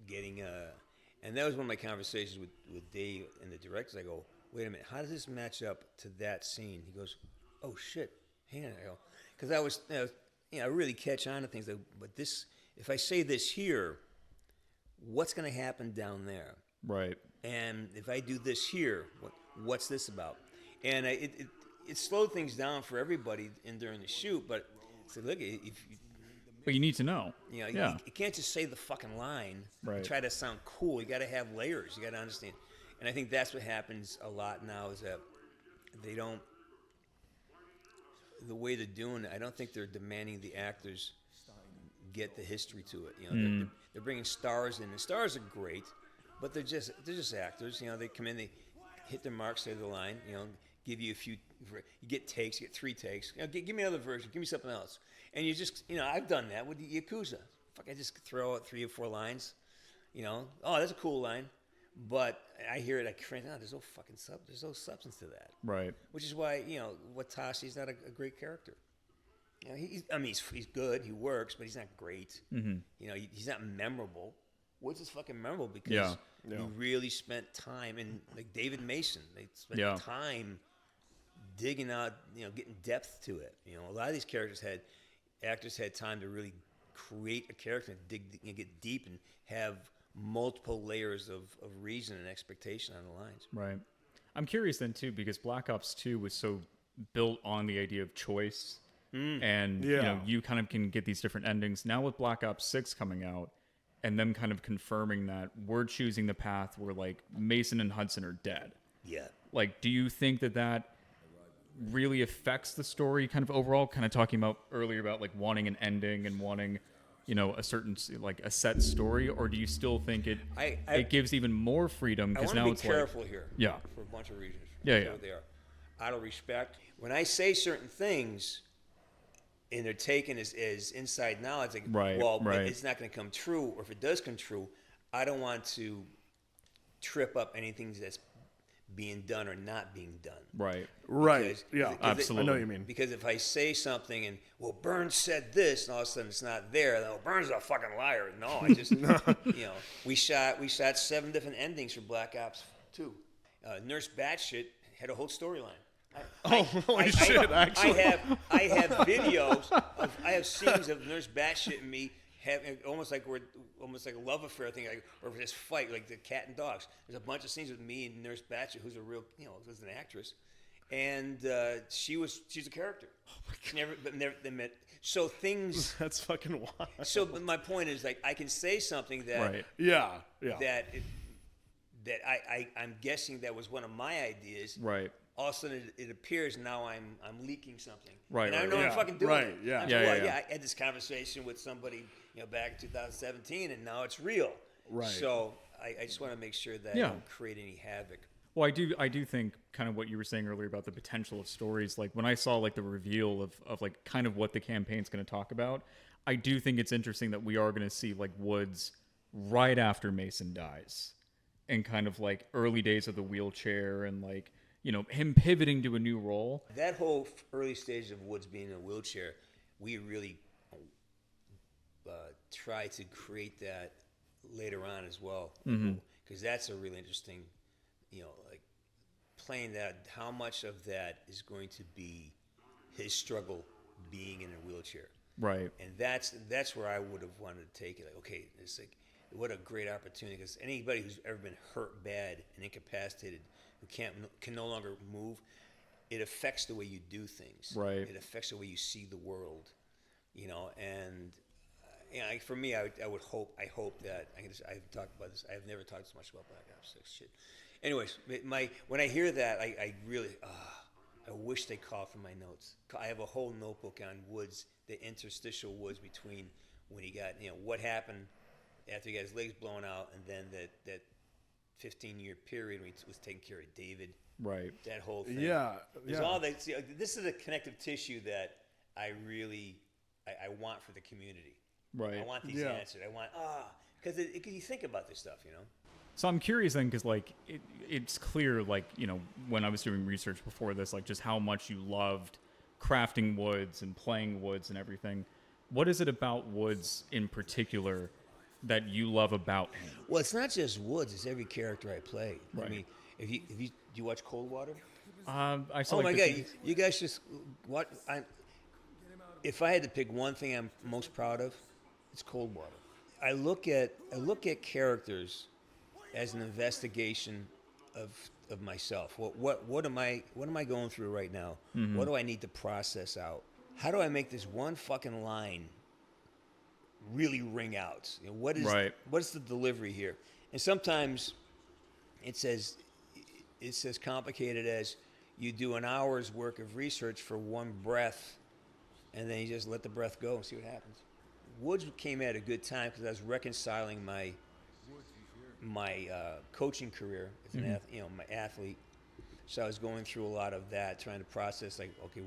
B: getting, and that was one of my conversations with Dave and the directors. I go, wait a minute, how does this match up to that scene? He goes, oh shit, hang on. I go, because I was, I really catch on to things. Like, but this, if I say this here, what's going to happen down there?
D: Right.
B: And if I do this here, what's this about? And it slowed things down for everybody during the shoot. But so look,
D: But you need to know.
B: you can't just say the fucking line
D: Right.
B: and try to sound cool. You got to have layers. You got to understand. And I think that's what happens a lot now is that they don't. The way they're doing it, I don't think they're demanding the actors get the history to it. They're bringing stars in, and stars are great, but they're just actors. They come in, they hit their mark, say the line. Give you a few. You get takes. You get 3 takes. Give me another version. Give me something else. And you just, I've done that with Yakuza. Fuck, I just throw out 3 or 4 lines. Oh, that's a cool line, but I hear it. I cringe. Oh, there's no fucking there's no substance to that.
D: Right.
B: Which is why Watashi's not a great character. He's good. He works, but he's not great. Mm-hmm. He's not memorable. Woods is fucking memorable because he really spent time, and like David Mason, they spent time digging out, getting depth to it. A lot of these actors had time to really create a character and get deep and have multiple layers of reason and expectation on the lines.
D: Right. I'm curious then too because Black Ops 2 was so built on the idea of choice, and you kind of can get these different endings. Now with Black Ops 6 coming out, and them kind of confirming that we're choosing the path where like Mason and Hudson are dead.
B: Yeah.
D: Like, do you think that really affects the story kind of overall? Kind of talking about earlier about like wanting an ending and wanting, a certain like a set story, or do you still think it gives even more freedom because now it's
B: like, I want to be careful here.
D: Yeah.
B: For a bunch of reasons.
D: Yeah.
B: What they are. Out of respect, when I say certain things, and they're taken as inside knowledge, like, but it's not going to come true, or if it does come true, I don't want to trip up anything that's being done or not being done.
D: Right.
C: Right. Yeah.
D: Absolutely.
C: I know what you mean.
B: Because if I say something and, well, Burns said this, and all of a sudden it's not there, then, oh, Burns is a fucking liar. No, I just, we shot 7 different endings for Black Ops 2. Nurse Batshit had a whole storyline.
C: Holy shit! Actually,
B: I have videos I have scenes of Nurse Batshit and me having almost like a love affair thing, or this fight, like the cat and dogs. There's a bunch of scenes with me and Nurse Batshit, who's a real, who's an actress, and she's a character. Never met. So things.
C: that's fucking wild.
B: So my point is, like, I can say something that
D: Right.
C: Yeah.
B: that I'm guessing that was one of my ideas.
D: Right.
B: All of a sudden it appears now I'm leaking something.
D: Right,
B: And I
D: right,
B: know
C: yeah.
B: I'm fucking doing
C: Right,
B: it.
C: yeah.
B: I'm
D: Yeah,
B: like,
D: yeah.
B: I had this conversation with somebody, back in 2017, and now it's real.
C: Right.
B: So I just want to make sure that I
D: Yeah.
B: don't create any havoc.
D: Well, I do think kind of what you were saying earlier about the potential of stories. Like when I saw like the reveal of like kind of what the campaign's going to talk about, I do think it's interesting that we are going to see like Woods right after Mason dies, and kind of like early days of the wheelchair, and like him pivoting to a new role.
B: That whole early stage of Woods being in a wheelchair, we really try to create that later on as well, because that's a really interesting, like playing that. How much of that is going to be his struggle being in a wheelchair?
D: Right.
B: And that's where I would have wanted to take it. Like, okay, it's like, what a great opportunity, because anybody who's ever been hurt bad and incapacitated, who can no longer move, it affects the way you do things.
D: Right.
B: It affects the way you see the world, and for me, I hope that I've talked about this. I've never talked so much about Black Ops 6 shit. Anyways, when I hear that, I really I wish they called for my notes. I have a whole notebook on Woods, the interstitial Woods between when he got, what happened after he got his legs blown out, and then that 15-year period when he was taking care of David.
D: Right.
B: That whole thing.
C: Yeah.
B: There's
C: Yeah.
B: all that. See, this is a connective tissue that I really I want for the community.
D: Right.
B: I want these
C: Yeah.
B: answered. I want because you think about this stuff,
D: So I'm curious then, because like it's clear, like when I was doing research before this, like just how much you loved crafting Woods and playing Woods and everything. What is it about Woods in particular that you love about him?
B: Well, it's not just Woods; it's every character I play.
D: Right.
B: I mean, if you do you watch Cold Water?
D: I saw.
B: Oh my
D: like
B: God, you guys just what? If I had to pick one thing I'm most proud of, it's Cold Water. I look at characters as an investigation of myself. What am I going through right now? What do I need to process out? How do I make this one fucking line really ring out? What is the delivery here? And sometimes it's as complicated as you do an hour's work of research for one breath, and then you just let the breath go and see what happens. Woods came at a good time because I was reconciling my coaching career as an my athlete. So I was going through a lot of that, trying to process like, okay,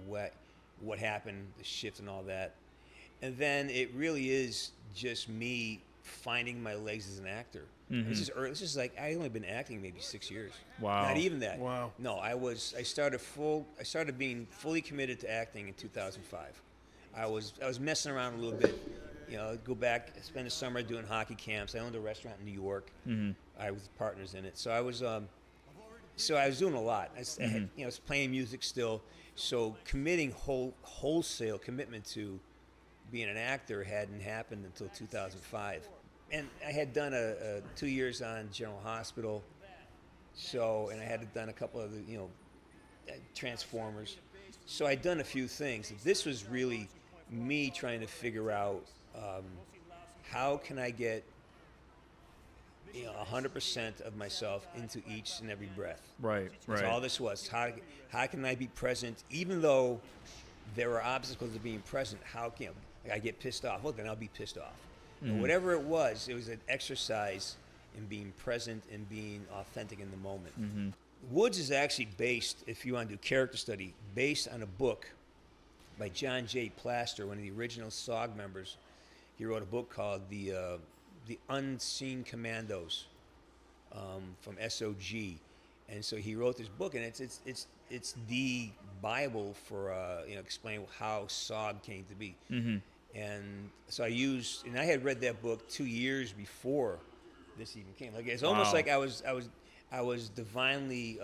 B: what happened, the shift and all that. And then it really is just me finding my legs as an actor. It's just early. It's just like I only been acting maybe 6 years.
D: Wow.
B: Not even that.
C: Wow.
B: No, I started being fully committed to acting in 2005. I was messing around a little bit. I'd go back, spend the summer doing hockey camps. I owned a restaurant in New York. I was partners in it, so I was doing a lot. I was playing music still. So committing wholesale commitment to being an actor hadn't happened until 2005, and I had done a 2 years on General Hospital. And I had done a couple of Transformers. So I'd done a few things. This was really me trying to figure out how can I get 100% of myself into each and every breath.
D: Right.
B: That's all this was. How can I be present, even though there are obstacles to being present? How can I get pissed off? Well, then I'll be pissed off. Whatever it was an exercise in being present and being authentic in the moment. Woods is actually based, if you want to do character study, based on a book by John J. Plaster, one of the original SOG members. He wrote a book called The Unseen Commandos from SOG. And so he wrote this book, and it's the Bible for explaining how SOG came to be. And so I had read that book 2 years before this even came. Like it's almost
D: Wow.
B: like I was divinely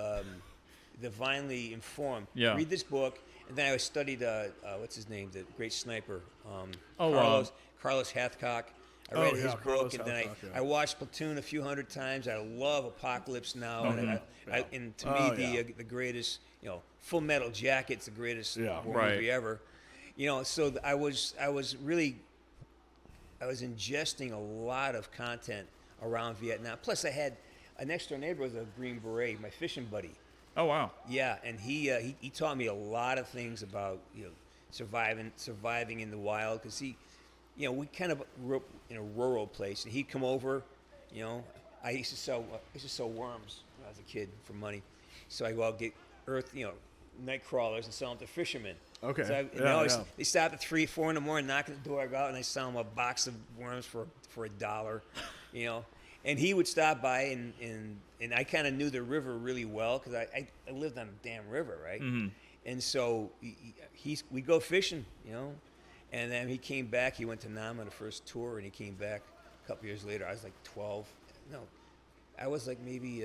B: informed.
D: Yeah.
B: Read this book, and then I studied what's his name, the great sniper,
D: Oh,
B: Carlos Hathcock. I
C: Oh,
B: read
C: yeah,
B: his book,
C: Carlos
B: and then
C: Hathcock, yeah.
B: I watched Platoon a few hundred times. I love Apocalypse Now, and to
C: Oh,
B: me
C: yeah.
B: the greatest, Full Metal Jacket's the greatest
C: Yeah.
B: war
D: Right.
B: movie ever. So I was ingesting a lot of content around Vietnam. Plus, I had a next door neighbor was a Green Beret, my fishing buddy.
D: Oh wow.
B: Yeah, and he taught me a lot of things about surviving in the wild, because we kind of grew up in a rural place, and he'd come over. I used to sell worms when I was a kid for money, so I go out and get night crawlers and sell them to fishermen.
C: Okay.
B: So they stop at 3, 4 in the morning, knock at the door, I go out and I sell them a box of worms for $1, And he would stop by, and I kind of knew the river really well, because I lived on a damn river, right? And so we go fishing, and then he came back. He went to Nam on the first tour, and he came back a couple years later. I was like 12. No, I was like maybe.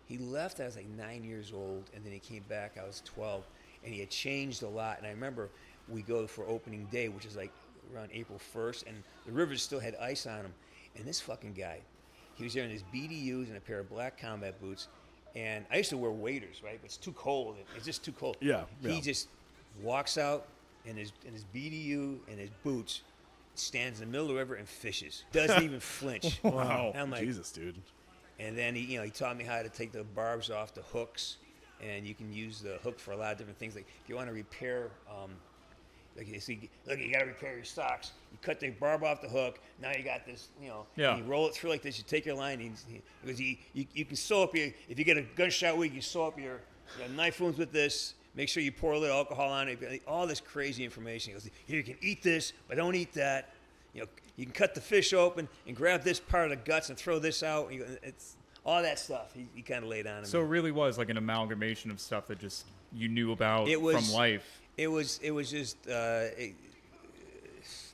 B: He left. I was like 9 years old, and then he came back. I was 12, and he had changed a lot. And I remember we go for opening day, which is like around April 1st, and the river still had ice on him. And this fucking guy, he was wearing his BDUs and a pair of black combat boots. And I used to wear waders, right? But it's too cold. It's just too cold.
C: Yeah,
B: He
C: yeah.
B: just walks out in his BDU and his boots, stands in the middle of the river and fishes. Doesn't even flinch.
C: Wow.
B: And I'm like,
C: Jesus, dude.
B: and then he taught me how to take the barbs off the hooks, and you can use the hook for a lot of different things. Like if you want to repair, look, you got to repair your socks. You cut the barb off the hook. Now you got this,
D: Yeah.
B: and you roll it through like this. You take your line. You can sew up if you get a gunshot wound, you sew up your knife wounds with this. Make sure you pour a little alcohol on it. All this crazy information. He goes, here, you can eat this, but don't eat that. You can cut the fish open and grab this part of the guts and throw this out. It's all that stuff. He kind of laid on him.
D: So it really was like an amalgamation of stuff that just you knew about
B: It was-
D: from life.
B: It was just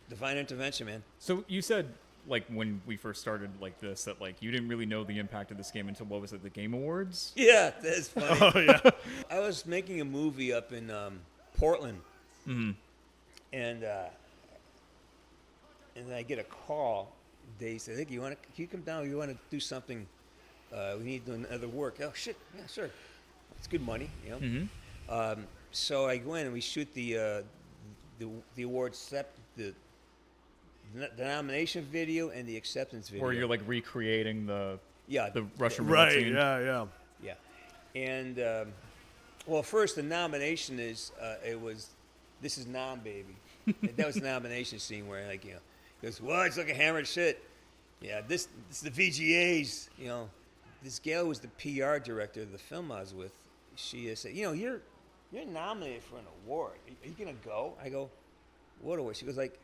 B: divine intervention, man.
D: So you said, like, when we first started like this, that like you didn't really know the impact of this game until, what was it, the Game Awards?
B: Yeah, that's funny.
C: Oh yeah.
B: I was making a movie up in Portland, and then I get a call. They said, "Hey, can you come down? You want to do something? We need to do another work." Oh shit, yeah, sure. It's good money, So I go in and we shoot the awards, the nomination video and the acceptance video.
D: Where you're like recreating the
B: yeah,
D: Russian
C: Right.
D: roulette scene.
C: Yeah.
B: Yeah, and well, first the nomination is this is Nom Baby. That was the nomination scene where he goes, "What? It's like a hammered shit." Yeah, this is the VGAs. This gal was the PR director of the film I was with. She said, "You're nominated for an award. Are you gonna go?" I go, "What award?" She goes like,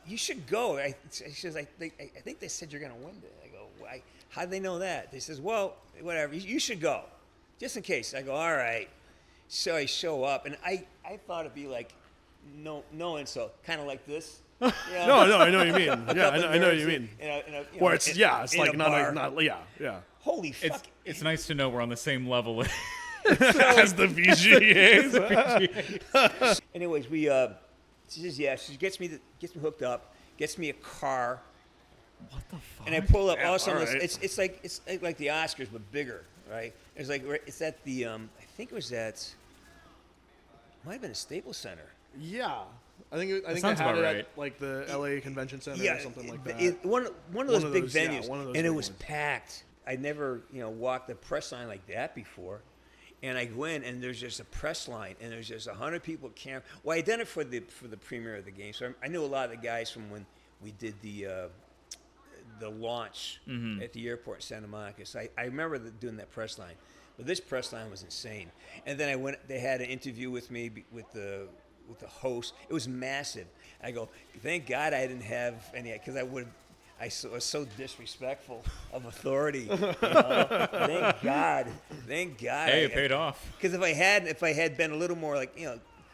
B: "You should go." She says, I think they said you're gonna win it." I go, "Why? How do they know that?" They says, "Well, whatever. You should go, just in case." I go, "All right." So I show up, and I thought it'd be like no insult, kind of like this.
C: No, I know what you mean. Yeah, I know what you mean. Where it's it's
B: in
C: like
B: a
C: not
B: bar.
C: not yeah.
B: Holy fuck!
D: It's nice to know we're on the same level.
C: As the VGAs.
B: Anyways, she gets me hooked up, gets me a car.
D: What the fuck?
B: And I pull up
C: Yeah,
B: also.
C: all right.
B: It's like the Oscars but bigger, right? It's at the I think it was at might have been a Staples Center.
C: Yeah. I think they
D: sounds
C: had
D: about
C: it
D: right.
C: at like the LA Convention Center or something like that.
B: One of those big
C: those, yeah,
B: venues,
C: one of those
B: and it
C: big
B: was
C: ones.
B: packed. I never walked the press line like that before. And I go in, and there's just a press line, and there's just 100 people at camp. Well, I done it for the premiere of the game, so I knew a lot of the guys from when we did the launch at the airport in Santa Monica. So I remember doing that press line, but this press line was insane. And then I went. They had an interview with me with the host. It was massive. I go, thank God I didn't have any, because I was so disrespectful of authority. You know? Thank God.
D: Hey, it paid off.
B: Because if I had been a little more like,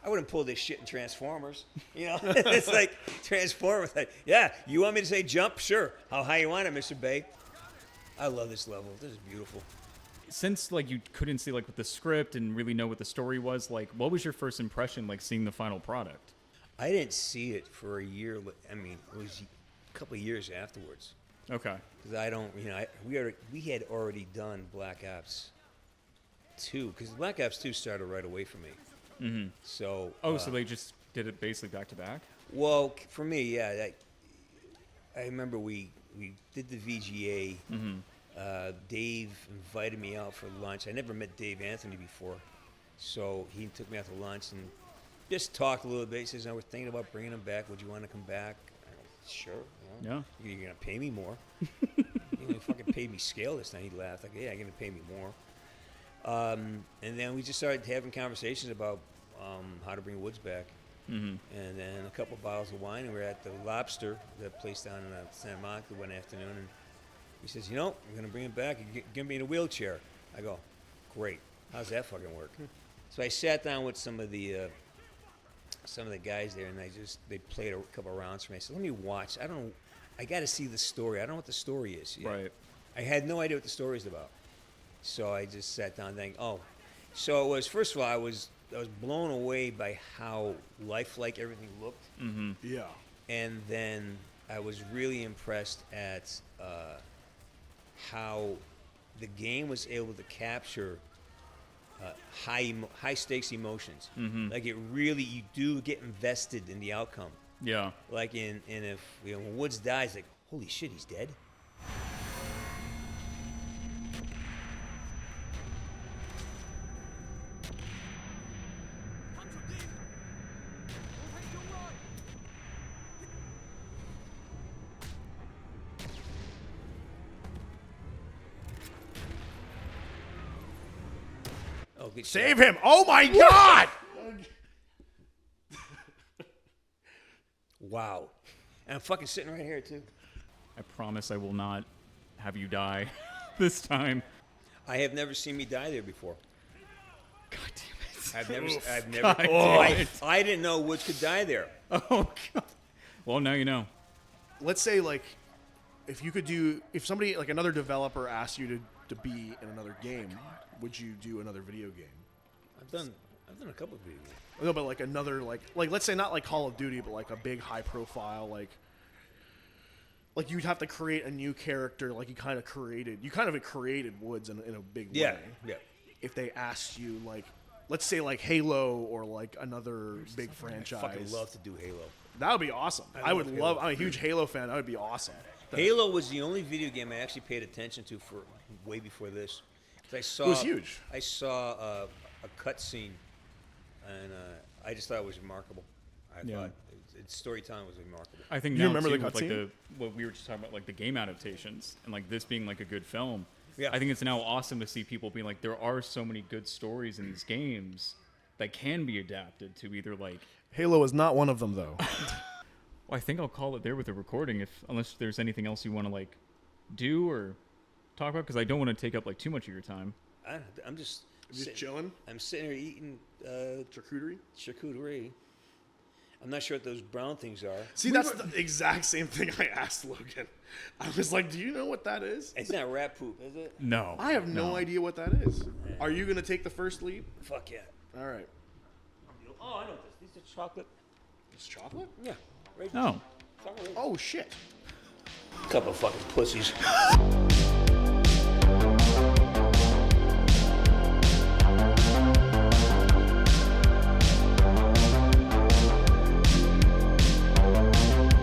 B: I wouldn't pull this shit in Transformers. It's like Transformers. Like, yeah, you want me to say jump? Sure. How high you want it, Mr. Bay? I love this level. This is beautiful.
D: Since like you couldn't see like what the script and really know what the story was, like what was your first impression like seeing the final product?
B: I didn't see it for a year. I mean, it was a couple of years afterwards.
D: Okay.
B: Because I don't, we had already done Black Ops 2. Because Black Ops 2 started right away for me.
D: Mm-hmm.
B: So.
D: So they just did it basically back to back?
B: Well, for me, yeah. I remember we did the VGA.
D: Mm-hmm.
B: Dave invited me out for lunch. I never met Dave Anthony before. So he took me out to lunch and just talked a little bit. He says, I was thinking about bringing him back. Would you want to come back? I go, sure.
D: Yeah.
B: You're going to pay me more. You fucking paid me scale this time. He laughed. Like, yeah, you're going to pay me more. And then we just started having conversations about how to bring Woods back.
D: Mm-hmm.
B: And then a couple bottles of wine, and we were at the Lobster, that place down in Santa Monica one afternoon, and he says, I'm going to bring him back. You're going to be in a wheelchair. I go, great. How's that fucking work? So I sat down with some of the guys there, and they played a couple of rounds for me. I said, let me watch. I got to see the story. I don't know what the story is yet.
D: Right.
B: I had no idea what the story is about. So I just sat down thinking, So it was, first of all, I was blown away by how lifelike everything looked.
D: Mm-hmm.
C: Yeah.
B: And then I was really impressed at how the game was able to capture high stakes emotions.
D: Mm-hmm.
B: Like it really, you do get invested in the outcome.
D: Yeah.
B: Like if when Woods dies, like holy shit, he's dead. Oh, good
C: Save
B: shot.
C: him! Oh my God!
B: Wow. And I'm fucking sitting right here too.
D: I promise I will not have you die this time.
B: I have never seen me die there before.
D: God damn it.
B: I've never.
D: God damn it.
B: I didn't know Woods could die there.
D: Oh God. Well, now you know.
C: Let's say like, if somebody like another developer asked you to be in another game, would you do another video game?
B: I've done a couple of videos.
C: No, but like another like let's say not like Call of Duty, but like a big high profile like you'd have to create a new character like you kind of created Woods in a big way.
B: Yeah.
C: If they asked you like, let's say like Halo or like another big franchise,
B: I fucking love to do Halo.
C: that would be awesome.
B: I
C: would
B: love
C: love.
B: Halo.
C: I'm a huge Halo fan. That would be awesome.
B: Halo was the only video game I actually paid attention to for way before this. 'Cause I saw
C: It was huge.
B: I saw a cutscene, and I just thought it was remarkable. I thought its storytelling was remarkable.
D: I think
C: You
D: now
C: remember
D: too,
C: the
D: with, like
C: cutscene?
D: what we were just talking about, like the game adaptations, and like this being like a good film.
B: Yeah.
D: I think it's now awesome to see people being like, there are so many good stories in these games that can be adapted to either like.
C: Halo is not one of them though.
D: Well, I think I'll call it there with the recording, unless there's anything else you want to like do or talk about, because I don't want to take up like too much of your time.
B: I'm just
C: chilling.
B: I'm sitting here eating charcuterie. I'm not sure what those brown things are.
C: See, that's the exact same thing I asked Logan. I was like, "Do you know what that is?"
B: It's not rat poop, is it?
D: No,
C: I have no idea what that is. Are you gonna take the first lead?
B: Fuck yeah.
C: All right.
B: Oh, I know this. These are chocolate.
C: It's chocolate.
B: Yeah. Right.
D: Oh.
C: Oh shit.
B: Couple of fucking pussies.